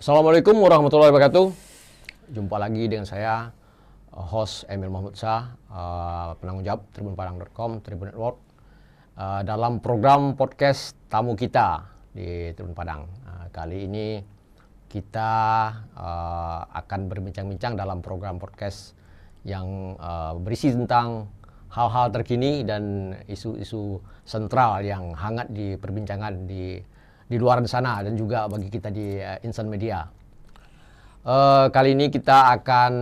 Assalamualaikum warahmatullahi wabarakatuh. Jumpa lagi dengan saya, host Emil Mahmud Shah, penanggung jawab tribunpadang.com, Tribun Network, dalam program podcast tamu kita di Tribun Padang. Kali ini kita akan berbincang-bincang dalam program podcast yang berisi tentang hal-hal terkini dan isu-isu sentral yang hangat diperbincangan di luar sana dan juga bagi kita di Insan Media. Kali ini kita akan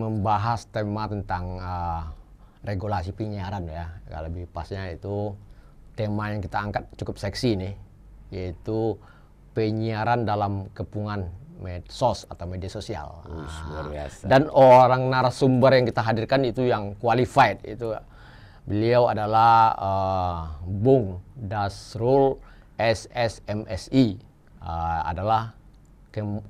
membahas tema tentang regulasi penyiaran ya. Lebih pasnya itu tema yang kita angkat cukup seksi nih, yaitu penyiaran dalam kepungan medsos atau media sosial. Luar biasa. Dan orang narasumber yang kita hadirkan itu yang qualified. Itu beliau adalah Bung Dasrul SSMSI, adalah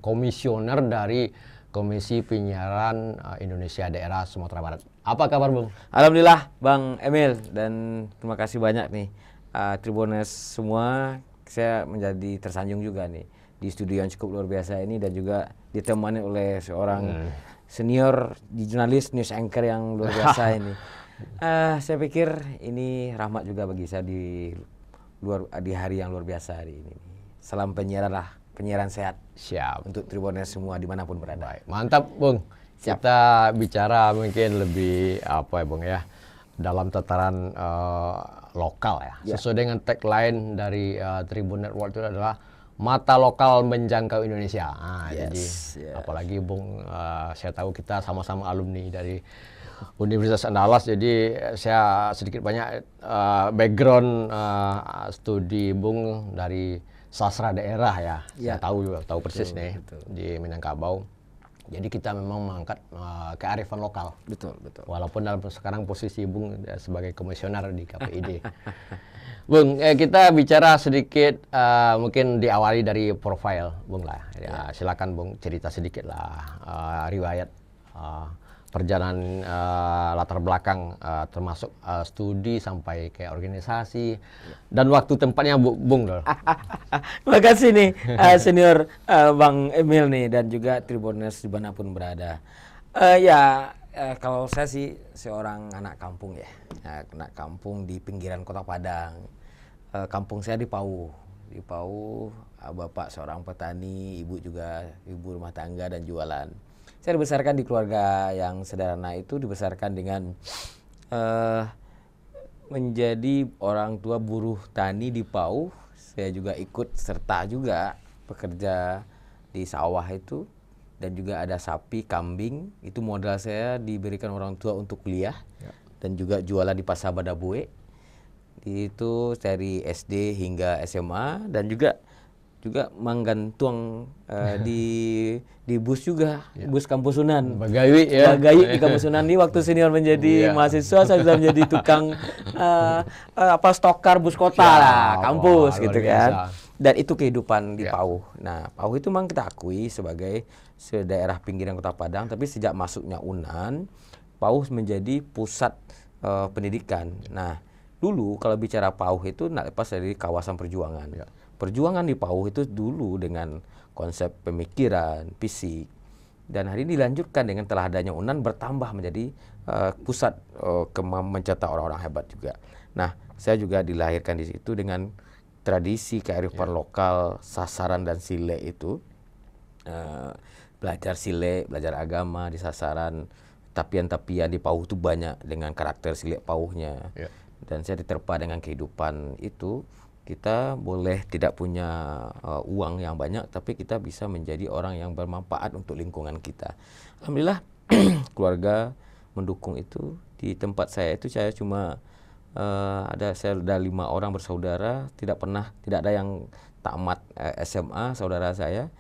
komisioner dari Komisi Penyiaran Indonesia Daerah Sumatera Barat. Apa kabar, Bung? Alhamdulillah, Bang Emil, dan terima kasih banyak nih Tribuners semua. Saya menjadi tersanjung juga nih di studio yang cukup luar biasa ini dan juga ditemani oleh seorang senior di jurnalis news anchor yang luar biasa ini. Saya pikir ini rahmat juga bagi saya di hari yang luar biasa hari ini. Salam penyiaran lah, penyiaran sehat. Siap. Untuk Tribuners semua dimanapun berada. Baik. Mantap, Bung. Siap. Kita bicara mungkin lebih apa ya, Bung ya, dalam tataran lokal ya. Sesuai dengan tagline dari Tribun Network itu adalah mata lokal menjangkau Indonesia. Jadi apalagi Bung, saya tahu kita sama-sama alumni dari Universitas Andalas, jadi saya sedikit banyak background studi Bung dari sastra daerah ya. Saya tahu persis nih di Minangkabau. Jadi kita memang mengangkat kearifan lokal. Betul. Walaupun dalam sekarang posisi Bung sebagai komisioner di KPID. Bung, kita bicara sedikit, mungkin diawali dari profil Bung lah. Ya, silakan Bung cerita sedikit lah riwayat perjalanan latar belakang termasuk studi sampai ke organisasi dan waktu tempatnya Bung dong. Terima kasih nih senior Bang Emil nih dan juga Tribuners dimanapun berada. Kalau saya sih seorang anak kampung ya, anak kampung di pinggiran Kota Padang. Kampung saya di Pauh. Di Pauh, bapak seorang petani, ibu juga ibu rumah tangga dan jualan. Saya dibesarkan di keluarga yang sederhana itu, dibesarkan dengan menjadi orang tua buruh tani di Pauh. Saya juga ikut serta juga bekerja di sawah itu dan juga ada sapi, kambing. Itu modal saya diberikan orang tua untuk kuliah dan juga jualan di Pasar Badabue. Itu dari SD hingga SMA dan juga menggantung di bus juga, bus kampus Sunan. Bagawi ya. Bagawi di kampus Sunan ini waktu senior menjadi mahasiswa saya sudah menjadi tukang stokar bus kota lah, kampus gitu kan. Dan itu kehidupan di Pauh. Nah, Pauh itu memang kita akui sebagai daerah pinggiran Kota Padang, tapi sejak masuknya UNAN, Pauh menjadi pusat pendidikan. Nah, dulu kalau bicara Pauh itu tidak lepas dari kawasan perjuangan. Perjuangan di Pauh itu dulu dengan konsep pemikiran, fisik, dan hari ini dilanjutkan dengan telah adanya UNAN bertambah menjadi pusat mencetak orang-orang hebat juga. Nah, saya juga dilahirkan di situ dengan tradisi kearifan lokal, sasaran dan sile itu. Belajar sile, belajar agama di sasaran, tapian-tapian di Pauh itu banyak dengan karakter sile Pauhnya. Dan saya diterpa dengan kehidupan itu. Kita boleh tidak punya uang yang banyak, tapi kita bisa menjadi orang yang bermanfaat untuk lingkungan kita. Alhamdulillah keluarga mendukung itu. Di tempat saya itu saya cuma saya ada 5 orang bersaudara, tidak ada yang tamat SMA saudara saya,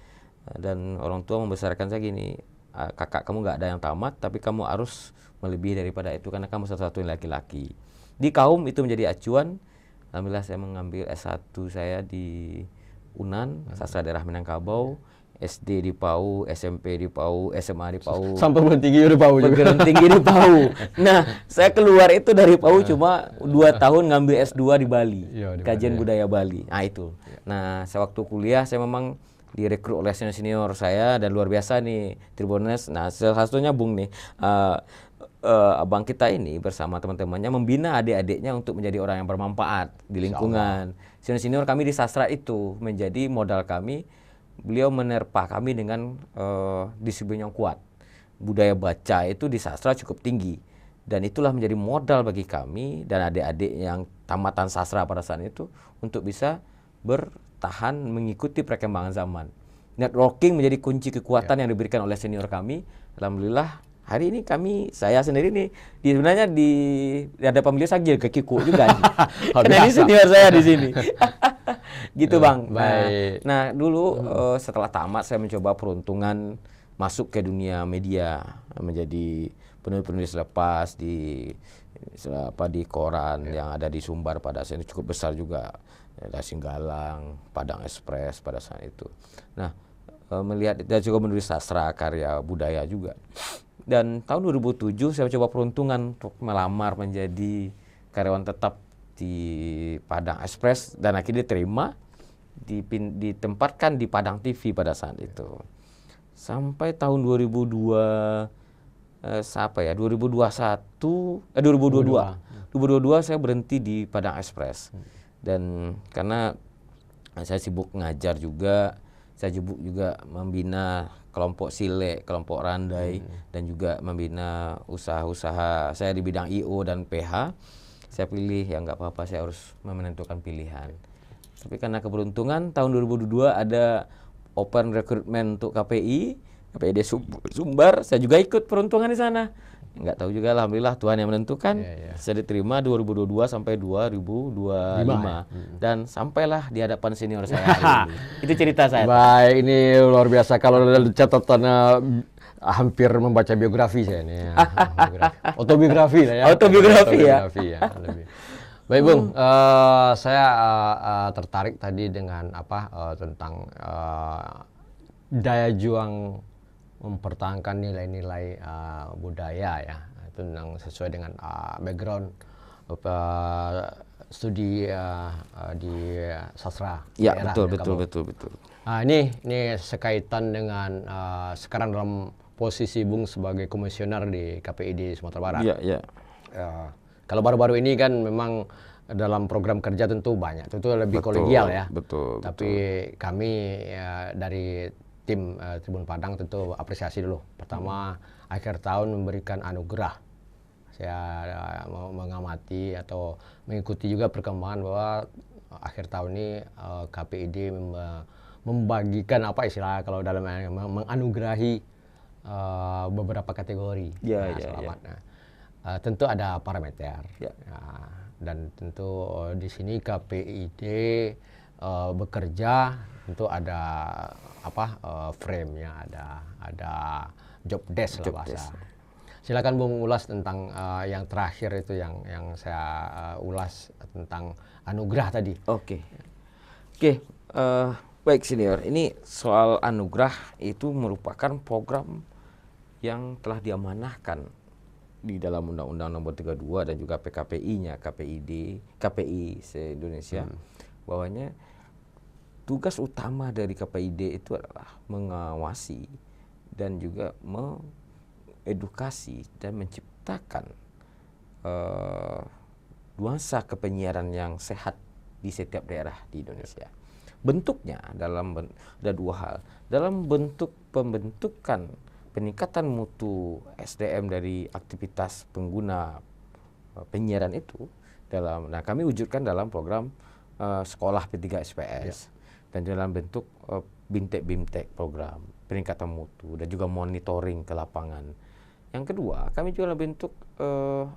dan orang tua membesarkan saya gini, kakak kamu nggak ada yang tamat, tapi kamu harus melebihi daripada itu karena kamu satu-satunya laki-laki. Di kaum itu menjadi acuan. Alhamdulillah saya mengambil S1 saya di UNAN, Sastra Daerah Minangkabau, SD di Pauh, SMP di Pauh, SMA di Pauh. Sampai perguruan tinggi di Pauh juga. Perguruan tinggi di Pauh. Nah, saya keluar itu dari Pauh cuma 2 tahun ngambil S2 di Bali. Kajian budaya Bali. Nah, itu. Nah, saya waktu kuliah saya memang direkrut oleh senior saya dan luar biasa nih Tribuners. Nah, salah satunya Bung nih, abang kita ini bersama teman-temannya membina adik-adiknya untuk menjadi orang yang bermanfaat di lingkungan. Senior kami di sastra itu menjadi modal kami. Beliau menerpa kami dengan disiplin yang kuat. Budaya baca itu di sastra cukup tinggi. Dan itulah menjadi modal bagi kami dan adik-adik yang tamatan sastra pada saat itu untuk bisa bertahan mengikuti perkembangan zaman. Networking menjadi kunci kekuatan yang diberikan oleh senior kami. Alhamdulillah hari ini saya sendiri nih sebenarnya di hadapan beliau saya jadi kekiku juga. Karena ini senior saya di sini. Gitu Bang. Nah dulu setelah tamat saya mencoba peruntungan masuk ke dunia media, menjadi penulis lepas di koran yang ada di Sumbar pada saat itu cukup besar juga, ada Singgalang, Padang Express pada saat itu. Nah, melihat dan juga menulis sastra karya budaya juga. Dan tahun 2007 saya coba peruntungan untuk melamar menjadi karyawan tetap di Padang Express dan akhirnya diterima, ditempatkan di Padang TV pada saat itu. Sampai tahun 2022 saya berhenti di Padang Express. Dan karena saya sibuk ngajar juga, saya sibuk juga membina kelompok Silek, kelompok Randai, dan juga membina usaha-usaha saya di bidang IO dan PH. Saya pilih ya nggak apa-apa, saya harus menentukan pilihan. Tapi karena keberuntungan tahun 2022 ada open recruitment untuk KPID Sumbar, saya juga ikut peruntungan di sana. Nggak tahu juga, alhamdulillah Tuhan yang menentukan. Saya diterima 2022 sampai 2025 dan sampailah di hadapan senior saya hari ini. Itu cerita saya. Baik, ini luar biasa kalau ada catatannya hampir membaca biografi saya ini. Autobiografi lah ya. Autobiografi ya. Lebih. Baik Bung, saya tertarik tadi dengan tentang daya juang mempertahankan nilai-nilai budaya ya, itu yang sesuai dengan background studi di sastra. Ya betul. Ini sekaitan dengan sekarang dalam posisi Bung sebagai komisioner di KPID Sumatera Barat. Iya. Kalau baru-baru ini kan memang dalam program kerja tentu banyak, tentu lebih kolegial ya. Betul. Tapi kami dari tim Tribun Padang tentu apresiasi dulu. Pertama, akhir tahun memberikan anugerah. Saya mau mengamati atau mengikuti juga perkembangan bahwa akhir tahun ini KPID membagikan istilahnya kalau dalam menganugerahi beberapa kategori. Tentu ada parameter. Dan tentu di sini KPID bekerja, tentu ada frame-nya, ada job desk lah bahasa. Silakan Bung ulas tentang yang terakhir itu yang saya ulas tentang anugerah tadi. Oke. Baik senior, ini soal anugerah itu merupakan program yang telah diamanahkan di dalam Undang-Undang Nomor 32 dan juga PKPI-nya, KPI se-Indonesia, bahwanya tugas utama dari KPID itu adalah mengawasi dan juga mengedukasi dan menciptakan nuansa kepenyiaran yang sehat di setiap daerah di Indonesia. Bentuknya ada dua hal. Dalam bentuk pembentukan peningkatan mutu SDM dari aktivitas pengguna penyiaran itu kami wujudkan dalam program sekolah P3 SPS dan dalam bentuk BIMTEK program peningkatan mutu dan juga monitoring ke lapangan. Yang kedua, kami juga dalam bentuk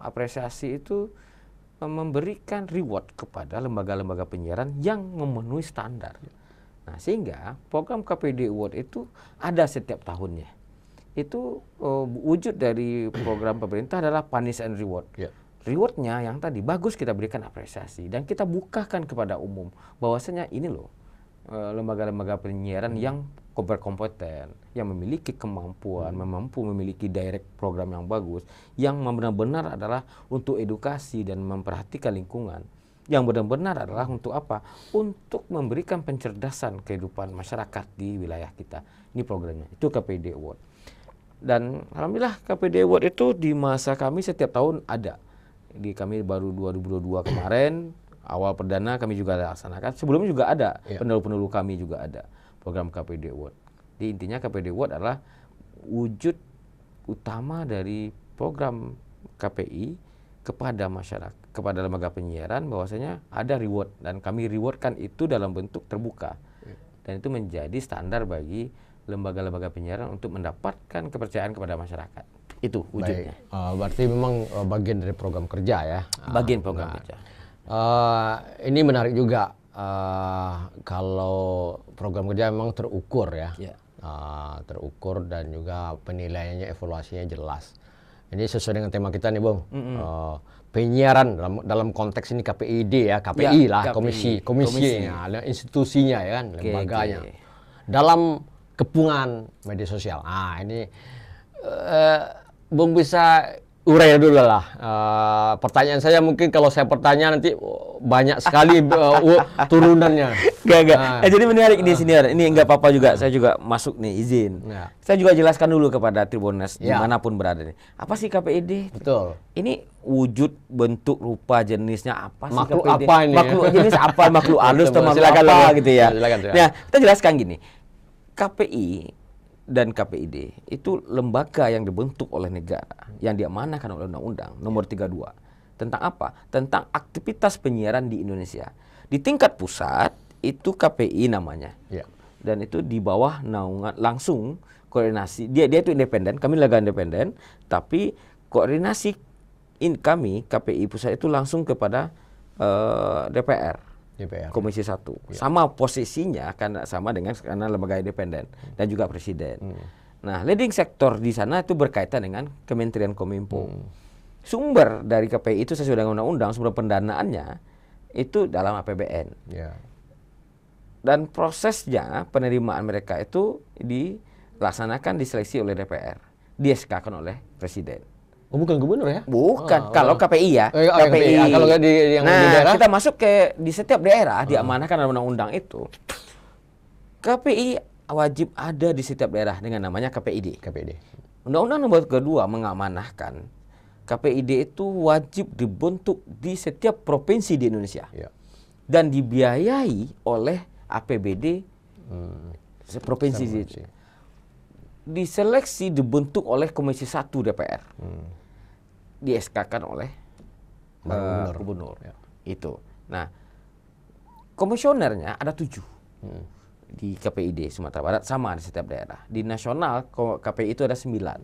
apresiasi itu memberikan reward kepada lembaga-lembaga penyiaran yang memenuhi standar. Nah, sehingga program KPID Award itu ada setiap tahunnya. Itu wujud dari program pemerintah adalah punish and reward. Rewardnya yang tadi bagus kita berikan apresiasi dan kita bukakan kepada umum bahwasanya ini loh lembaga-lembaga penyiaran yang berkompeten, yang memiliki kemampuan, memiliki direct program yang bagus, yang benar-benar adalah untuk edukasi dan memperhatikan lingkungan. yang benar-benar adalah untuk apa? Untuk memberikan pencerdasan kehidupan masyarakat di wilayah kita. Ini programnya. Itu KPID Award. Dan alhamdulillah KPID Award itu di masa kami setiap tahun ada. Di kami baru 2022 kemarin, awal perdana kami juga laksanakan. Sebelumnya juga ada, pendahulu-pendahulu kami juga ada program KPID Award. Di intinya KPID Award adalah wujud utama dari program KPI kepada masyarakat, kepada lembaga penyiaran, bahwasanya ada reward dan kami rewardkan itu dalam bentuk terbuka. Dan itu menjadi standar bagi lembaga-lembaga penyiaran untuk mendapatkan kepercayaan kepada masyarakat. Itu wujudnya. Berarti memang bagian dari program kerja ya. Bagian program kerja. Ini menarik juga kalau program kerja memang terukur ya. Terukur dan juga penilaiannya, evaluasinya jelas. Ini sesuai dengan tema kita nih, Bung. Penyiaran dalam konteks ini KPID ya, KPI lah, komisinya, institusinya ya kan, lembaganya. Dalam kepungan media sosial. Ini Bung bisa urai dulu lah. Pertanyaan saya mungkin kalau saya bertanya nanti banyak sekali turunannya. Gak. Jadi menarik di sini. Ini nggak apa-apa juga. Saya juga masuk nih, izin. Saya juga jelaskan dulu kepada Tribuners dimanapun berada nih. Apa sih KPID? Betul. Ini wujud, bentuk, rupa, jenisnya apa sih makhluk KPID? Apa ini? Makhluk jenis apa? Makhluk halus atau makhluk apa gitu ya? Silakan. Nah, kita jelaskan gini. KPI dan KPID itu lembaga yang dibentuk oleh negara, yang diamanahkan oleh Undang-Undang Nomor 32. Tentang apa? Tentang aktivitas penyiaran di Indonesia. Di tingkat pusat itu KPI namanya. Dan itu di bawah naungan langsung koordinasi. Dia itu independen, kami lembaga independen, tapi koordinasi kami KPI pusat itu langsung kepada DPR. Komisi 1. Sama posisinya karena sama dengan karena lembaga independen dan juga presiden. Nah, leading sektor di sana itu berkaitan dengan Kementerian Kominfo. Sumber dari KPI itu sesuai dengan undang-undang, sumber pendanaannya itu dalam APBN. Dan prosesnya penerimaan mereka itu dilaksanakan, diseleksi oleh DPR, di-SK-kan oleh presiden. Oh, bukan gubernur ya? Bukan, kalau KPI ya. KPI. Kalau di daerah? Kita masuk di setiap daerah diamanahkan dalam undang-undang itu. KPI wajib ada di setiap daerah dengan namanya KPID. Undang-undang Nomor 2 mengamanahkan KPID itu wajib dibentuk di setiap provinsi di Indonesia. Dan dibiayai oleh APBD provinsi. Diseleksi, dibentuk oleh Komisi 1 DPR. Di-SK-kan oleh gubernur. Itu. Nah, komisionernya ada 7 di KPID Sumatera Barat, sama di setiap daerah. Di nasional KPI itu ada 9.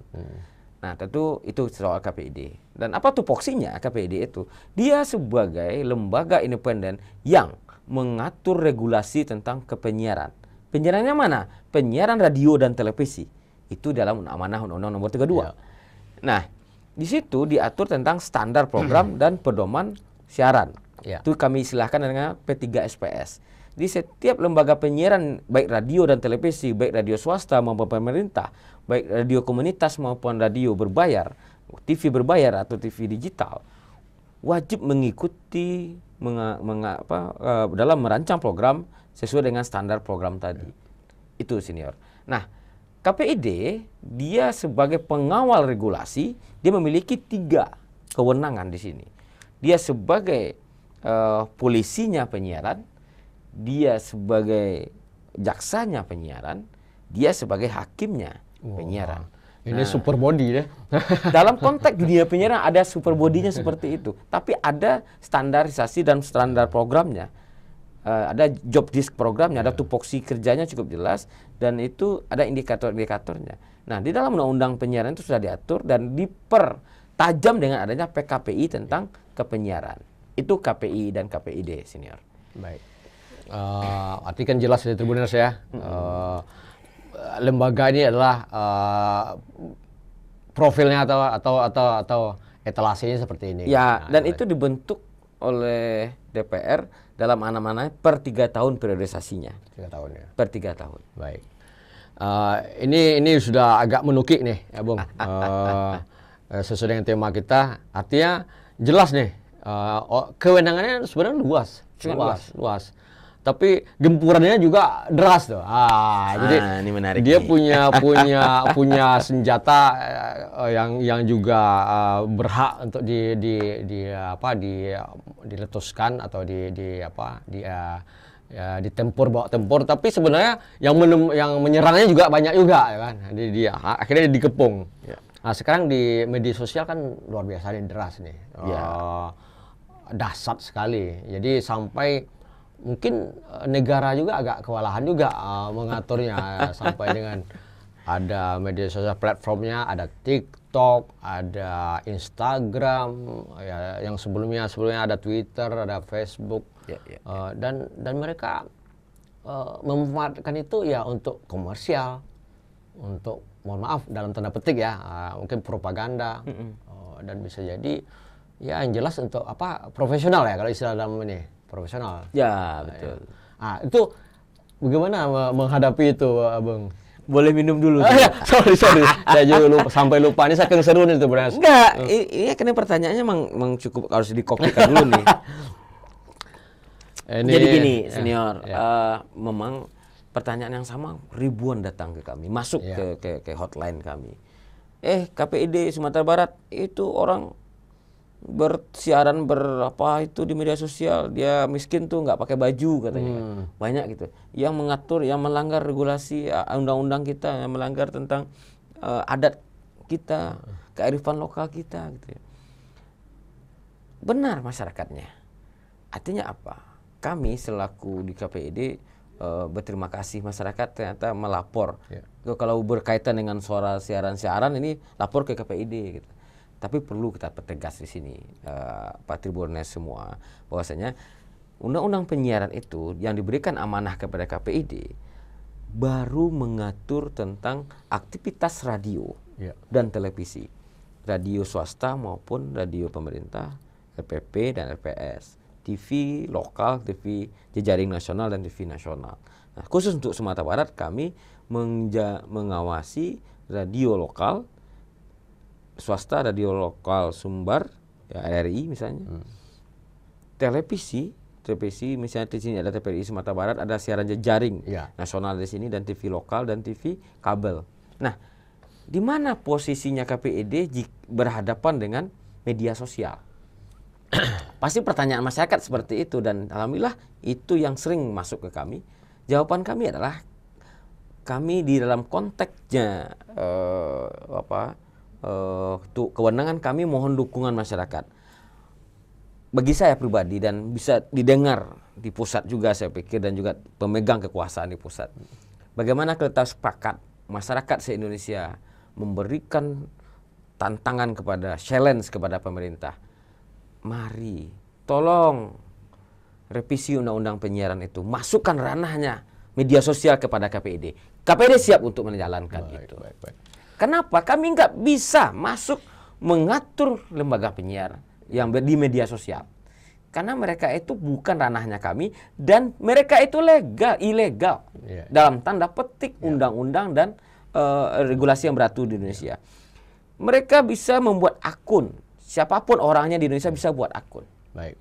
Nah, tentu itu soal KPID. Dan apa tupoksinya KPID itu? Dia sebagai lembaga independen yang mengatur regulasi tentang kepenyiaran. Penyiarannya mana? Penyiaran radio dan televisi. Itu dalam amanah Undang-Undang Nomor 32. Nah, di situ diatur tentang standar program dan pedoman siaran. Itu kami istilahkan dengan P3SPS. Di setiap lembaga penyiaran, baik radio dan televisi, baik radio swasta maupun pemerintah, baik radio komunitas maupun radio berbayar, TV berbayar atau TV digital, wajib mengikuti dalam merancang program sesuai dengan standar program tadi. Itu senior. Nah, KPID dia sebagai pengawal regulasi, dia memiliki 3 kewenangan di sini. Dia sebagai polisinya penyiaran, dia sebagai jaksanya penyiaran, dia sebagai hakimnya penyiaran. Ini super body ya. Dalam konteks dunia penyiaran ada super body-nya seperti itu, tapi ada standarisasi dan standar programnya. Ada job disk programnya, ada tupoksi kerjanya cukup jelas, dan itu ada indikator-indikatornya. Nah, di dalam undang-undang penyiaran itu sudah diatur dan dipertajam dengan adanya PKPI tentang kepenyiaran. Itu KPI dan KPID, senior. Baik. Arti kan jelas dari Tribuners ya. Lembaga ini adalah profilnya atau etalasenya seperti ini. Ya, dan itu dibentuk oleh DPR dalam amanah per 3 tahun periodisasinya. 3 tahun ya. Per 3 tahun. Baik. Ini sudah agak menukik nih, ya Bung. Sesuai dengan tema kita, artinya jelas nih Kewenangannya sebenarnya Sangat luas. Tapi gempurannya juga deras tuh. Jadi ini menarik dia nih. punya senjata yang juga berhak untuk diletuskan atau ditempur, bawa tempur. Tapi sebenarnya yang menyerangnya juga banyak juga, ya kan. Jadi dia akhirnya dikepung. Ya. Nah, sekarang di media sosial kan luar biasa nih, deras nih. Ya. Dahsyat sekali. Jadi sampai mungkin negara juga agak kewalahan juga mengaturnya sampai dengan ada media sosial platformnya, ada TikTok, ada Instagram, ya, yang sebelumnya ada Twitter, ada Facebook, dan mereka memanfaatkan itu ya untuk komersial, untuk, mohon maaf dalam tanda petik ya, mungkin propaganda, dan bisa jadi ya yang jelas untuk profesional ya, kalau istilah dalam ini profesional. Ya, betul. Itu bagaimana menghadapi itu, Abang? Boleh minum dulu. Ya, sorry. Saya juga sampai lupa. Ini saking seru nih itu, Bras. Enggak, ini kan pertanyaannya memang cukup harus dikopikan dulu nih. Jadi gini, senior, memang pertanyaan yang sama ribuan datang ke kami, masuk ke hotline kami. KPID Sumatera Barat itu orang bersiaran itu di media sosial, dia miskin tuh nggak pakai baju katanya. Banyak gitu yang mengatur, yang melanggar regulasi undang-undang kita, yang melanggar tentang adat kita, kearifan lokal kita gitu ya. Benar masyarakatnya. Artinya apa? Kami selaku di KPID berterima kasih, masyarakat ternyata melapor. Kalau berkaitan dengan suara siaran ini lapor ke KPID gitu. Tapi perlu kita pertegas di sini, Pak Tribuners semua, bahwasanya undang-undang penyiaran itu yang diberikan amanah kepada KPID baru mengatur tentang aktivitas radio dan televisi, radio swasta maupun radio pemerintah, RPP dan RPS, TV lokal, TV jejaring nasional dan TV nasional. Nah, khusus untuk Sumatera Barat kami mengawasi radio lokal swasta, radio lokal Sumbar, ya RRI misalnya, televisi misalnya di sini ada TVRI Sumatera Barat, ada siaran jejaring nasional di sini dan TV lokal dan TV kabel. Nah, di mana posisinya KPID berhadapan dengan media sosial? Pasti pertanyaan masyarakat seperti itu, dan alhamdulillah itu yang sering masuk ke kami. Jawaban kami adalah kami di dalam konteksnya kewenangan kami mohon dukungan masyarakat. Bagi saya pribadi dan bisa didengar di pusat juga saya pikir, dan juga pemegang kekuasaan di pusat. Bagaimana kita sepakat masyarakat se-Indonesia memberikan tantangan challenge kepada pemerintah. Mari tolong revisi undang-undang penyiaran itu, masukkan ranahnya media sosial kepada KPID. KPID siap untuk menjalankan itu. Kenapa? Kami nggak bisa masuk mengatur lembaga penyiar yang di media sosial. Karena mereka itu bukan ranahnya kami, dan mereka itu ilegal dalam tanda petik undang-undang dan regulasi yang berlaku di Indonesia. Mereka bisa membuat akun, siapapun orangnya di Indonesia bisa buat akun. Baik.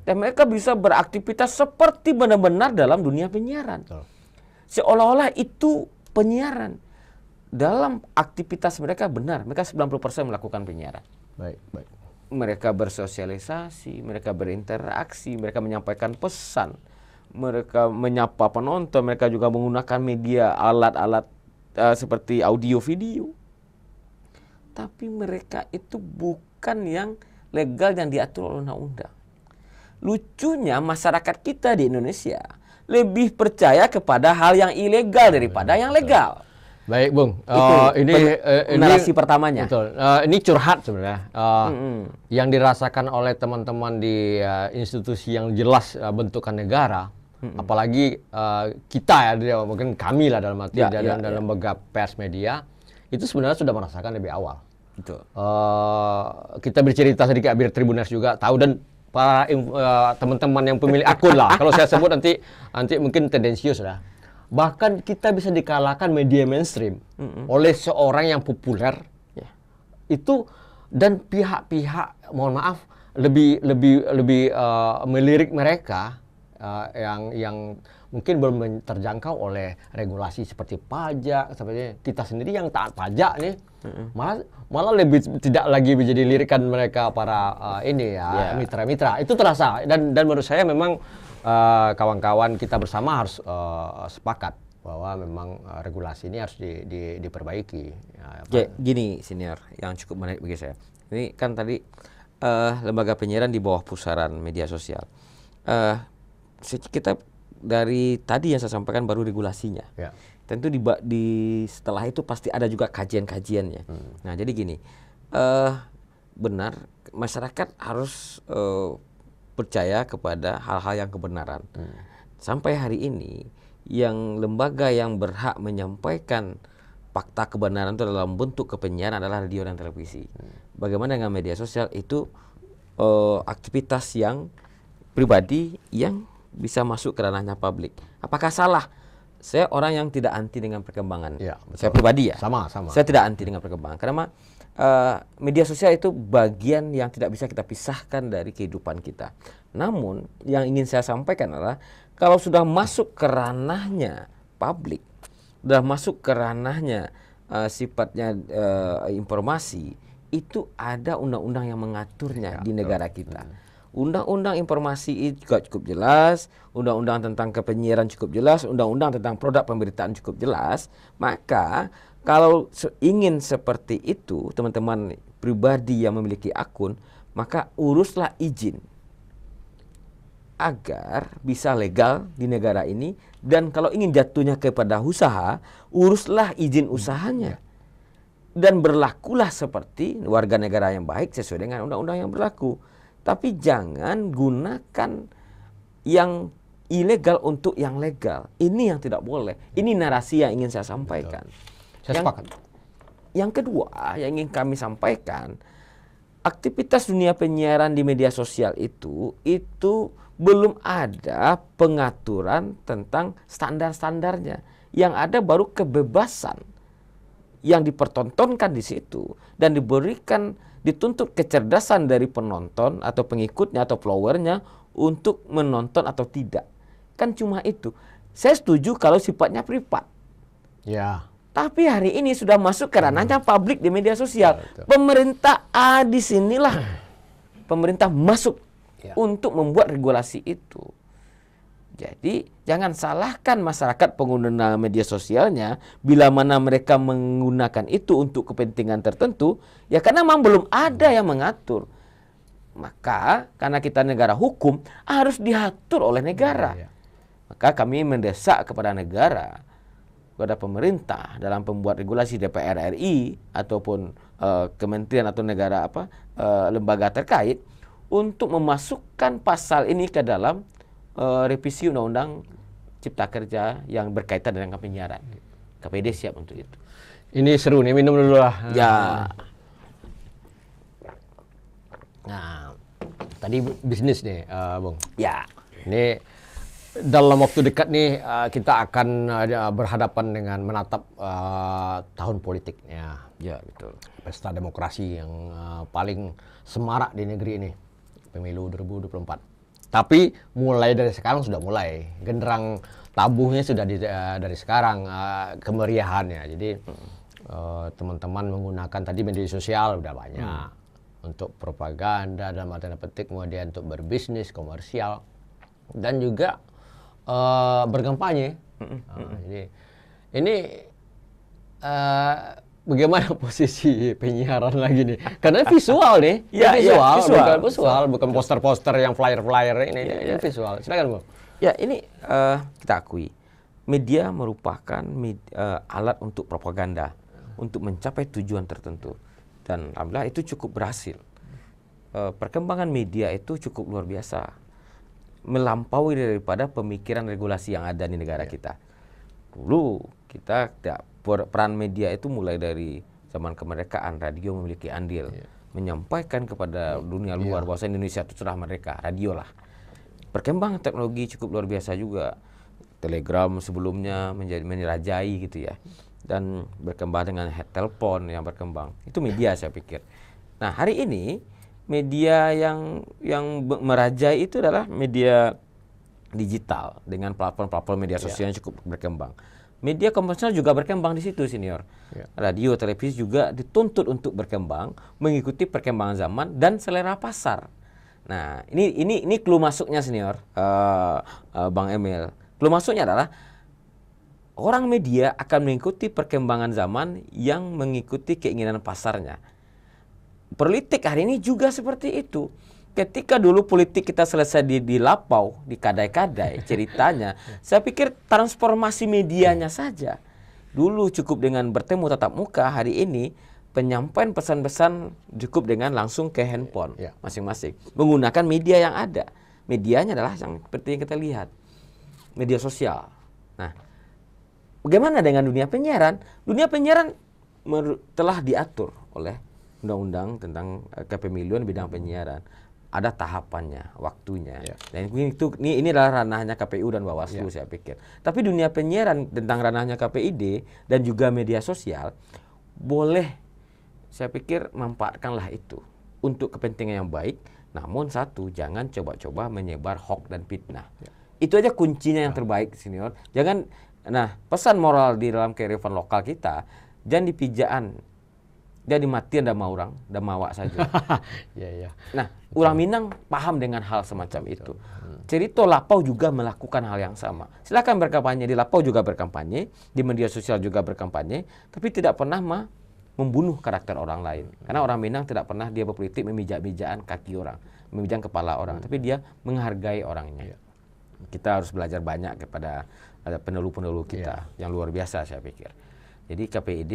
Dan mereka bisa beraktivitas seperti benar-benar dalam dunia penyiaran. Seolah-olah itu penyiaran. Dalam aktivitas mereka benar, mereka 90% melakukan penyiaran. Baik. Mereka bersosialisasi, mereka berinteraksi, mereka menyampaikan pesan, mereka menyapa penonton, mereka juga menggunakan media alat-alat seperti audio video. Tapi mereka itu bukan yang legal yang diatur oleh undang-undang. Lucunya masyarakat kita di Indonesia lebih percaya kepada hal yang ilegal daripada yang legal. Baik, Bung. Ini narasi pertamanya. Betul. Ini curhat sebenarnya. Yang dirasakan oleh teman-teman di institusi yang jelas bentukan negara, apalagi kita ya, mungkin kami lah dalam arti dalam lembaga pers media, itu sebenarnya sudah merasakan lebih awal. Betul. Kita bercerita sedikit biar Tribuners juga tahu, dan para teman-teman yang pemilik akun lah. Kalau saya sebut nanti mungkin tendensius lah. Bahkan kita bisa dikalahkan media mainstream oleh seorang yang populer itu, dan pihak-pihak, mohon maaf, lebih melirik mereka yang mungkin belum terjangkau oleh regulasi seperti pajak, seperti kita sendiri yang taat pajak nih, malah lebih tidak lagi menjadi lirikan mereka para mitra-mitra. Itu terasa, dan menurut saya memang kawan-kawan kita bersama harus sepakat bahwa memang regulasi ini harus diperbaiki. Gini senior, yang cukup menarik bagi saya. Ini kan tadi lembaga penyiaran di bawah pusaran media sosial. Kita dari tadi yang saya sampaikan baru regulasinya. Ya. Tentu setelah itu pasti ada juga kajian-kajiannya. Nah, jadi gini, benar masyarakat harus percaya kepada hal-hal yang kebenaran. Sampai hari ini, yang lembaga yang berhak menyampaikan fakta kebenaran itu dalam bentuk kepenyiaran adalah radio dan televisi. Bagaimana dengan media sosial itu aktivitas yang pribadi yang bisa masuk ke ranahnya publik. Apakah salah? Saya orang yang tidak anti dengan perkembangan. Ya, saya pribadi ya. Sama. Saya tidak anti dengan perkembangan. Karena media sosial itu bagian yang tidak bisa kita pisahkan dari kehidupan kita. Namun yang ingin saya sampaikan adalah kalau sudah masuk ke ranahnya publik, sudah masuk ke ranahnya sifatnya informasi, itu ada undang-undang yang mengaturnya di negara kita. Undang-undang informasi juga cukup jelas, undang-undang tentang kepenyiaran cukup jelas, undang-undang tentang produk pemberitaan cukup jelas. Maka kalau ingin seperti itu, teman-teman pribadi yang memiliki akun, maka uruslah izin agar bisa legal di negara ini. Dan kalau ingin jatuhnya kepada usaha, uruslah izin usahanya. Dan berlakulah seperti warga negara yang baik sesuai dengan undang-undang yang berlaku. Tapi jangan gunakan yang ilegal untuk yang legal. Ini yang tidak boleh. Ini narasi yang ingin saya sampaikan. Saya sepakat. Yang kedua yang ingin kami sampaikan, aktivitas dunia penyiaran di media sosial itu belum ada pengaturan tentang standar-standarnya. Yang ada baru kebebasan yang dipertontonkan di situ dan dituntut kecerdasan dari penonton atau pengikutnya atau followernya untuk menonton atau tidak. Kan cuma itu. Saya setuju kalau sifatnya privat. Ya. Tapi hari ini sudah masuk ke ranahnya publik di media sosial. Pemerintah di sinilah pemerintah masuk untuk membuat regulasi itu. Jadi jangan salahkan masyarakat pengguna media sosialnya bila mana mereka menggunakan itu untuk kepentingan tertentu, ya karena memang belum ada yang mengatur. Maka karena kita negara hukum harus diatur oleh negara. Maka kami mendesak kepada negara, kepada pemerintah dalam pembuat regulasi DPR RI ataupun kementerian atau negara lembaga terkait untuk memasukkan pasal ini ke dalam revisi Undang-Undang Cipta Kerja yang berkaitan dengan penyiaran. KPD siap untuk itu. Ini seru nih, minum dulu lah. Ya. Nah, tadi bisnis nih, Bung. Ya. Ini dalam waktu dekat nih kita akan berhadapan dengan menatap tahun politiknya. Ya, betul. Pesta demokrasi yang paling semarak di negeri ini, pemilu 2024. Tapi mulai dari sekarang sudah mulai genderang tabuhnya sudah dari sekarang kemeriahannya. Jadi teman-teman menggunakan tadi media sosial udah banyak untuk propaganda dalam artian petik, kemudian untuk berbisnis komersial dan juga berkampanye. Jadi ini bagaimana posisi penyiaran lagi nih? Karena visual nih, visual, bukan poster-poster yang flyer-flyer ini visual. Silakan, Bu. Ya, ini kita akui, media merupakan alat untuk propaganda, untuk mencapai tujuan tertentu. Dan alhamdulillah itu cukup berhasil. Perkembangan media itu cukup luar biasa, melampaui daripada pemikiran regulasi yang ada di negara kita. Dulu kita peran media itu mulai dari zaman kemerdekaan, radio memiliki andil menyampaikan kepada dunia luar bahwa Indonesia itu sudah merdeka, radio lah. Perkembangan teknologi cukup luar biasa juga. Telegram sebelumnya menjadi gitu ya. Dan berkembang dengan telepon yang berkembang. Itu media saya pikir. Nah, hari ini media yang merajai itu adalah media digital dengan platform-platform media sosial yang cukup berkembang. Media konvensional juga berkembang di situ, senior. Radio, televisi juga dituntut untuk berkembang, mengikuti perkembangan zaman dan selera pasar. Nah, ini clue masuknya, senior, Bang Emil. Clue masuknya adalah orang media akan mengikuti perkembangan zaman yang mengikuti keinginan pasarnya. Politik hari ini juga seperti itu. Ketika dulu politik kita selesai di lapau, di kadai-kadai ceritanya, saya pikir transformasi medianya saja. Dulu cukup dengan bertemu tatap muka, hari ini penyampaian pesan-pesan cukup dengan langsung ke handphone masing-masing. Menggunakan media yang ada. Medianya adalah yang seperti yang kita lihat. Media sosial. Nah, bagaimana dengan dunia penyiaran? Dunia penyiaran telah diatur oleh undang-undang tentang kepemiluan bidang penyiaran. Ada tahapannya, waktunya. Dan ini adalah ranahnya KPU dan Bawaslu, saya pikir. Tapi dunia penyiaran tentang ranahnya KPID dan juga media sosial boleh, saya pikir, manfaatkanlah itu untuk kepentingan yang baik. Namun satu, jangan coba-coba menyebar hoax dan fitnah. Itu aja kuncinya yang terbaik, senior. Jangan. Nah, pesan moral di dalam kearifan lokal kita, jangan dipijaan, jadi matian dan mau orang, dan mawak saja. Nah, orang Minang paham dengan hal semacam itu. Cerita Lapau juga melakukan hal yang sama. Silakan berkampanye, di Lapau juga berkampanye, di media sosial juga berkampanye, tapi tidak pernah membunuh karakter orang lain. Karena orang Minang tidak pernah dia berpolitik memijak-mijakan kaki orang, memijak kepala orang, tapi dia menghargai orangnya. Kita harus belajar banyak kepada penelu-penelu kita yang luar biasa, saya pikir. Jadi KPID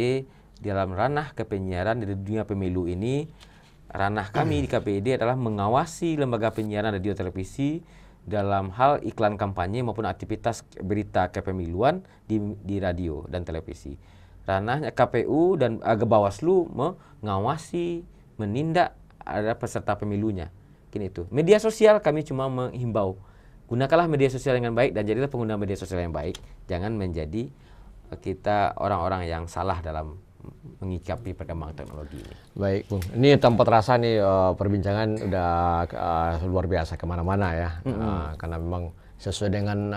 dalam ranah kepenyiaran di dunia pemilu ini, ranah kami di KPID adalah mengawasi lembaga penyiaran radio televisi dalam hal iklan kampanye maupun aktivitas berita kepemiluan di radio dan televisi. Ranahnya KPU dan Bawaslu mengawasi, menindak ada peserta pemilunya. Kini itu. Media sosial kami cuma menghimbau, gunakanlah media sosial dengan baik dan jadilah pengguna media sosial yang baik. Jangan menjadi kita orang-orang yang salah dalam mengikapi perkembangan teknologi ini. Baik, Bung. Ini tanpa terasa nih perbincangan udah luar biasa kemana-mana ya. Karena memang sesuai dengan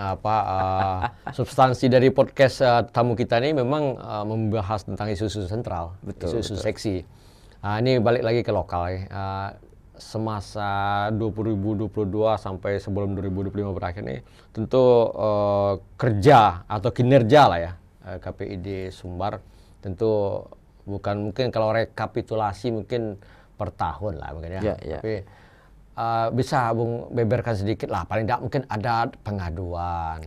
substansi dari podcast tamu kita ini memang membahas tentang isu-isu sentral, isu-isu seksi. Ini balik lagi ke lokal ya. Semasa 2022 sampai sebelum 2025 berakhir nih, tentu kerja atau kinerja lah ya KPID Sumbar tentu bukan, mungkin kalau rekapitulasi mungkin per tahun lah mungkin ya. Tapi bisa Bung beberkan sedikit lah, paling tidak mungkin ada pengaduan,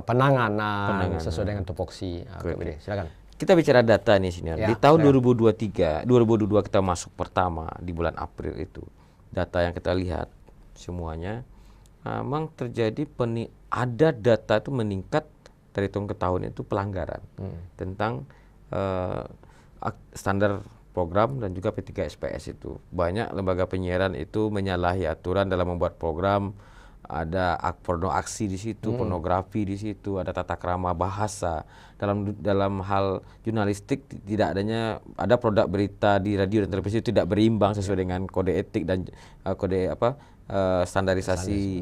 penanganan sesuai dengan tupoksi KPID. Silakan. Kita bicara data nih, senior. Di tahun 2022 kita masuk pertama di bulan April itu. Data yang kita lihat semuanya memang terjadi ada data itu meningkat dari tahun ke tahun itu pelanggaran tentang standar program dan juga P3SPS itu. Banyak lembaga penyiaran itu menyalahi aturan dalam membuat program. Ada porno aksi di situ, pornografi di situ, ada tata krama bahasa. Dalam hal jurnalistik tidak adanya, ada produk berita di radio dan televisi tidak berimbang sesuai dengan kode etik dan kode standarisasi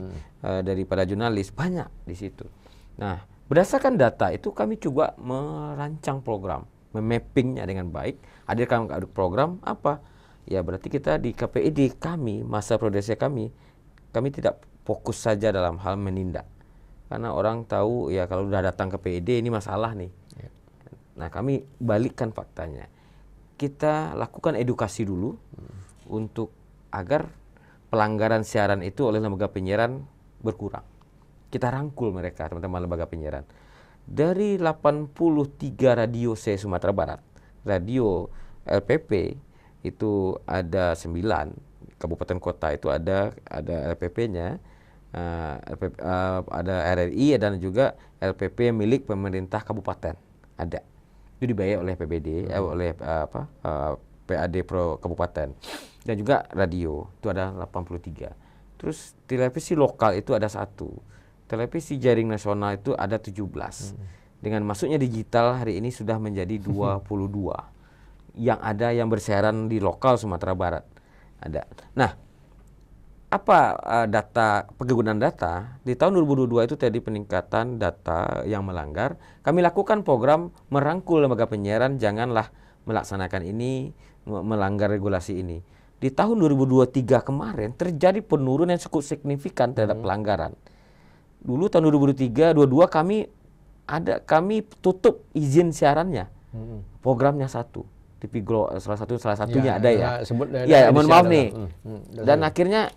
daripada jurnalis, banyak di situ. Nah, berdasarkan data itu kami coba merancang program, memappingnya dengan baik, hadirkan program apa? Ya berarti kita di KPID kami, masa produksi kami tidak fokus saja dalam hal menindak. Karena orang tahu ya kalau udah datang ke PID ini masalah nih. Nah, kami balikkan faktanya. Kita lakukan edukasi dulu untuk agar pelanggaran siaran itu oleh lembaga penyiaran berkurang. Kita rangkul mereka, teman-teman lembaga penyiaran. Dari 83 radio se-Sumatera Barat, radio LPP itu ada 9, kabupaten kota itu ada LPP-nya. Ada RRI dan juga LPP milik pemerintah kabupaten ada, itu dibayar oleh PBD oleh PAD Pro Kabupaten, dan juga radio itu ada 83. Terus televisi lokal itu ada 1, televisi jaring nasional itu ada 17. Dengan masuknya digital hari ini sudah menjadi 22. yang ada yang bersiaran di lokal Sumatera Barat. Ada. Nah, apa data penggunaan data di tahun 2022 itu tadi peningkatan data yang melanggar. Kami lakukan program merangkul lembaga penyiaran, janganlah melaksanakan ini, melanggar regulasi ini. Di tahun 2023 kemarin terjadi penurunan yang cukup signifikan terhadap pelanggaran. Dulu tahun 2023, 22 kami tutup izin siarannya. Programnya satu. TV Glo salah satunya ada ya. Sebut Ya, mohon maaf nih. Dan akhirnya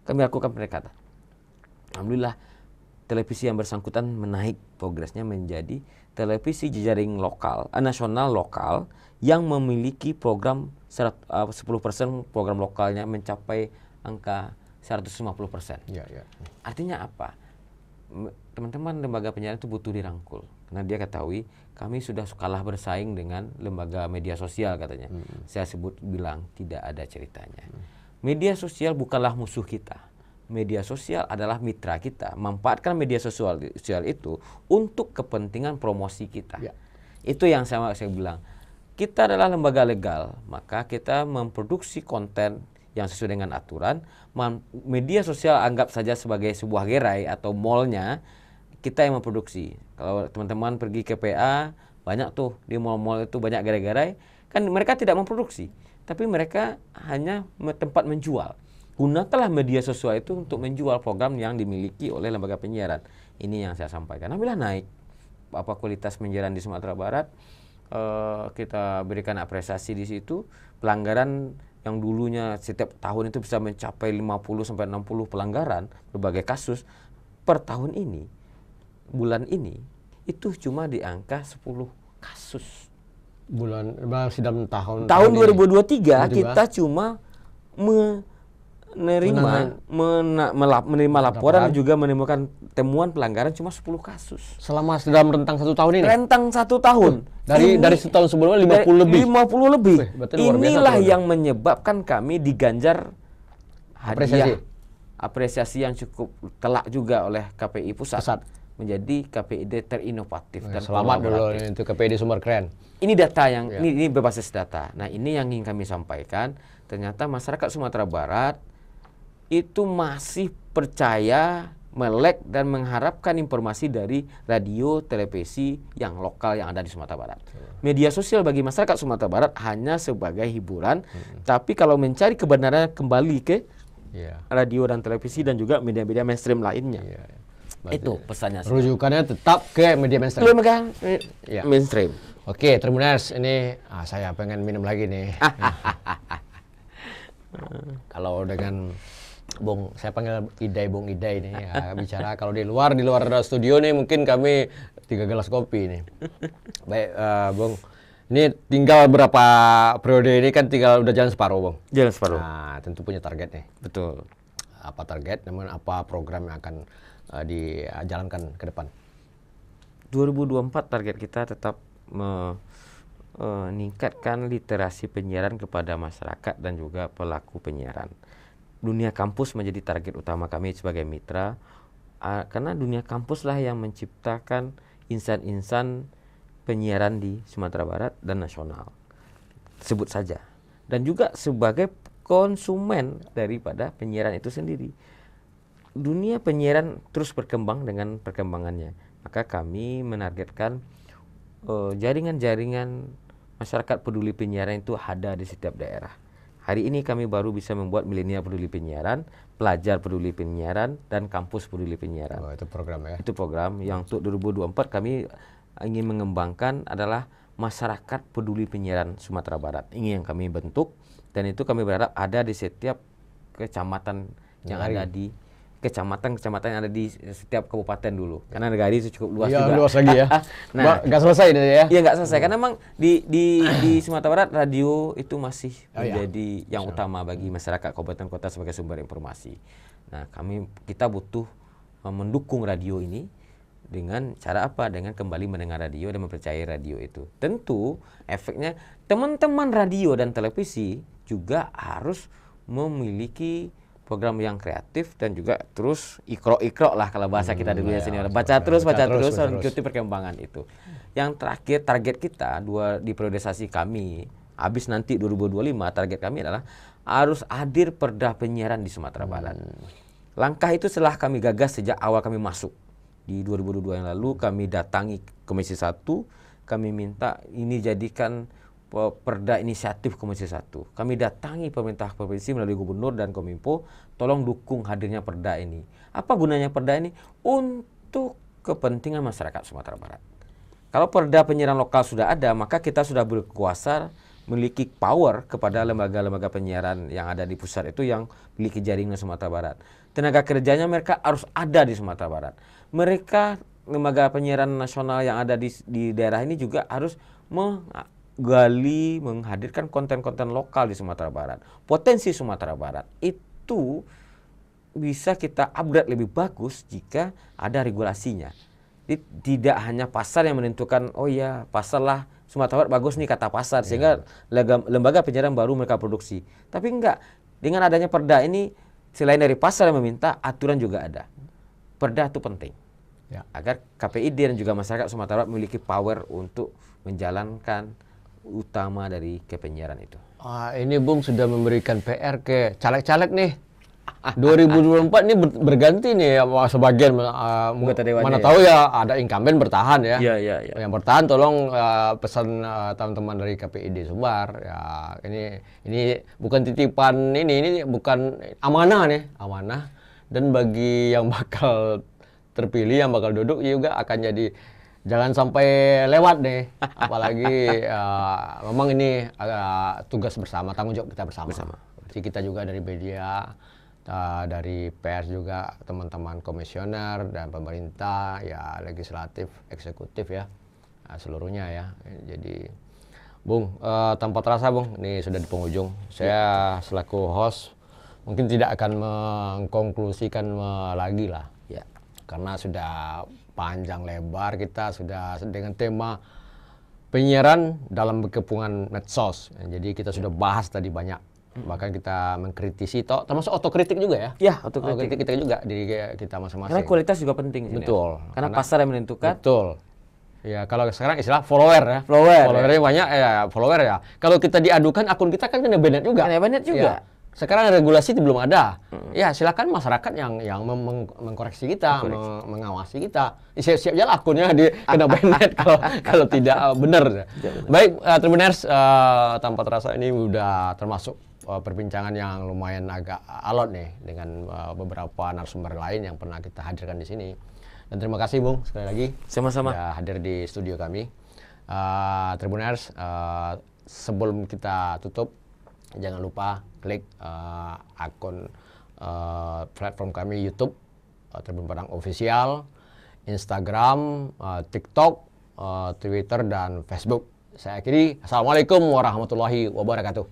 kami lakukan pendekatan. Alhamdulillah televisi yang bersangkutan menaik progresnya menjadi televisi jejaring lokal, nasional lokal yang memiliki program 10% program lokalnya mencapai angka 150%. Ya, ya. Artinya apa? Teman-teman lembaga penyiaran itu butuh dirangkul. Karena dia ketahui kami sudah kalah bersaing dengan lembaga media sosial katanya. Saya bilang tidak ada ceritanya. Media sosial bukanlah musuh kita. Media sosial adalah mitra kita. Manfaatkan media sosial itu untuk kepentingan promosi kita. Ya. Itu yang saya bilang. Kita adalah lembaga legal, maka kita memproduksi konten yang sesuai dengan aturan. Media sosial anggap saja sebagai sebuah gerai atau mallnya, kita yang memproduksi. Kalau teman-teman pergi ke PA, banyak tuh di mall-mall itu banyak gerai-gerai, kan mereka tidak memproduksi, tapi mereka hanya tempat menjual. Gunakanlah media sosial itu untuk menjual program yang dimiliki oleh lembaga penyiaran. Ini yang saya sampaikan. Alhamdulillah naik kualitas penyiaran di Sumatera Barat. Kita berikan apresiasi di situ. Pelanggaran yang dulunya setiap tahun itu bisa mencapai 50 sampai 60 pelanggaran berbagai kasus, per tahun ini, bulan ini itu cuma di angka 10 kasus. Masih dalam tahun 2023 kita cuma menerima laporan dan juga menemukan temuan pelanggaran cuma 10 kasus. Selama dalam rentang 1 tahun ini? Rentang 1 tahun. Dari setahun sebelumnya 50 lebih? 50 lebih. Inilah biasa, yang menyebabkan kami diganjar hadiah. Apresiasi yang cukup telak juga oleh KPI Pusat. Menjadi KPID terinovatif dan selamat dulu itu KPID Sumber Keren. Ini data yang ini berbasis data. Nah, ini yang ingin kami sampaikan. Ternyata masyarakat Sumatera Barat itu masih percaya, melek dan mengharapkan informasi dari radio, televisi yang lokal yang ada di Sumatera Barat. Media sosial bagi masyarakat Sumatera Barat hanya sebagai hiburan, tapi kalau mencari kebenaran kembali ke radio dan televisi dan juga media-media mainstream lainnya. Itu pesannya. Rujukannya tetap ke media mainstream. Mainstream. Oke, Tribuners, ini saya pengen minum lagi nih. Kalau dengan Bung, saya panggil Bung Idai nih ya, bicara kalau di luar studio nih mungkin kami 3 gelas kopi nih. Baik, Bung. Ini tinggal berapa periode ini kan udah jalan separuh, Bung. Jalan separuh. Nah, tentu punya target nih. Betul. Apa target, namun apa program yang akan dijalankan ke depan? 2024 target kita tetap meningkatkan literasi penyiaran kepada masyarakat dan juga pelaku penyiaran. Dunia kampus menjadi target utama kami sebagai mitra, karena dunia kampuslah yang menciptakan insan-insan penyiaran di Sumatera Barat dan nasional. Sebut saja. Dan juga sebagai konsumen daripada penyiaran itu sendiri. Dunia penyiaran terus berkembang dengan perkembangannya. Maka kami menargetkan jaringan-jaringan masyarakat peduli penyiaran itu ada di setiap daerah. Hari ini kami baru bisa membuat milenial peduli penyiaran, pelajar peduli penyiaran, dan kampus peduli penyiaran. Oh, itu program ya? Itu program yang untuk 2024 kami ingin mengembangkan adalah masyarakat peduli penyiaran Sumatera Barat. Ini yang kami bentuk, dan itu kami berharap ada di setiap kecamatan yang ada di kecamatan yang ada di setiap kabupaten dulu. Karena Negari itu cukup luas juga. Luas lagi ya. Nah, nggak selesai ini ya? Iya, nggak selesai. Karena memang di Sumatera Barat radio itu masih menjadi yang utama bagi masyarakat kabupaten kota sebagai sumber informasi. Nah, kita butuh mendukung radio ini dengan cara apa? Dengan kembali mendengar radio dan mempercayai radio itu. Tentu efeknya teman-teman radio dan televisi juga harus memiliki program yang kreatif dan juga terus ikro lah kalau bahasa kita dulu ya senior. Baca terus mengikuti perkembangan itu. yang terakhir target kita di priorisasi kami habis nanti 2025 target kami adalah harus hadir perda penyiaran di Sumatera Barat. Langkah itu telah kami gagas sejak awal kami masuk di 2022 yang lalu. Kami datangi Komisi 1, kami minta ini jadikan perda inisiatif Komisi 1. Kami datangi pemerintah provinsi melalui gubernur dan Kominfo, tolong dukung hadirnya perda ini. Apa gunanya perda ini? Untuk kepentingan masyarakat Sumatera Barat. Kalau perda penyiaran lokal sudah ada, maka kita sudah berkuasa memiliki power kepada lembaga-lembaga penyiaran yang ada di pusat itu yang memiliki jaringan Sumatera Barat. Tenaga kerjanya mereka harus ada di Sumatera Barat. Mereka lembaga penyiaran nasional yang ada di daerah ini juga harus menghadirkan konten-konten lokal di Sumatera Barat. Potensi Sumatera Barat itu bisa kita upgrade lebih bagus jika ada regulasinya. Tidak hanya pasar yang menentukan, oh ya pasar lah Sumatera Barat bagus nih kata pasar, sehingga lembaga penyiaran baru mereka produksi. Tapi enggak, dengan adanya perda ini selain dari pasar yang meminta, aturan juga ada. Perda itu penting agar KPID dan juga masyarakat Sumatera Barat memiliki power untuk menjalankan utama dari kepenyiaran itu. Ini Bung sudah memberikan PR ke caleg-caleg nih. 2024 ini berganti nih ya, sebagian mana tahu ya ada incumbent bertahan ya. Iya. Yang bertahan tolong pesan teman-teman dari KPID Sumbar ya, ini bukan titipan, ini bukan amanah nih, amanah, dan bagi yang bakal terpilih, yang bakal duduk juga akan jadi jangan sampai lewat deh. Apalagi memang ini tugas bersama, tanggung jawab kita bersama. Jadi kita juga dari media, dari pers juga, teman-teman komisioner dan pemerintah, ya legislatif, eksekutif ya, seluruhnya ya. Jadi Bung, tanpa terasa Bung, ini sudah di penghujung. Saya selaku host mungkin tidak akan mengkonklusikan lagi lah, ya, karena sudah panjang lebar kita sudah dengan tema penyiaran dalam kepungan medsos. Jadi kita sudah bahas tadi banyak. Bahkan kita mengkritisi, termasuk otokritik juga ya. Ya, otokritik kita juga diri kita masing-masing. Karena kualitas juga penting. Betul. Karena pasar yang menentukan. Betul. Ya, kalau sekarang istilah follower ya. Followernya banyak ya, follower ya. Kalau kita diadukan akun kita kan kena banned juga. Kena banned juga. Ya. Sekarang regulasi belum ada. Ya, silakan masyarakat yang mengkoreksi kita, mengawasi kita. Siap-siap aja akunnya kena banned kalau tidak benar. Baik, Tribuners, tanpa terasa ini udah termasuk perbincangan yang lumayan agak alot nih dengan beberapa narasumber lain yang pernah kita hadirkan di sini. Dan terima kasih Bung sekali lagi. Sama-sama. Sudah hadir di studio kami. Tribuners, sebelum kita tutup, jangan lupa klik akun platform kami YouTube Tribun Padang Official, Instagram, TikTok, Twitter dan Facebook. Saya akhiri. Assalamualaikum warahmatullahi wabarakatuh.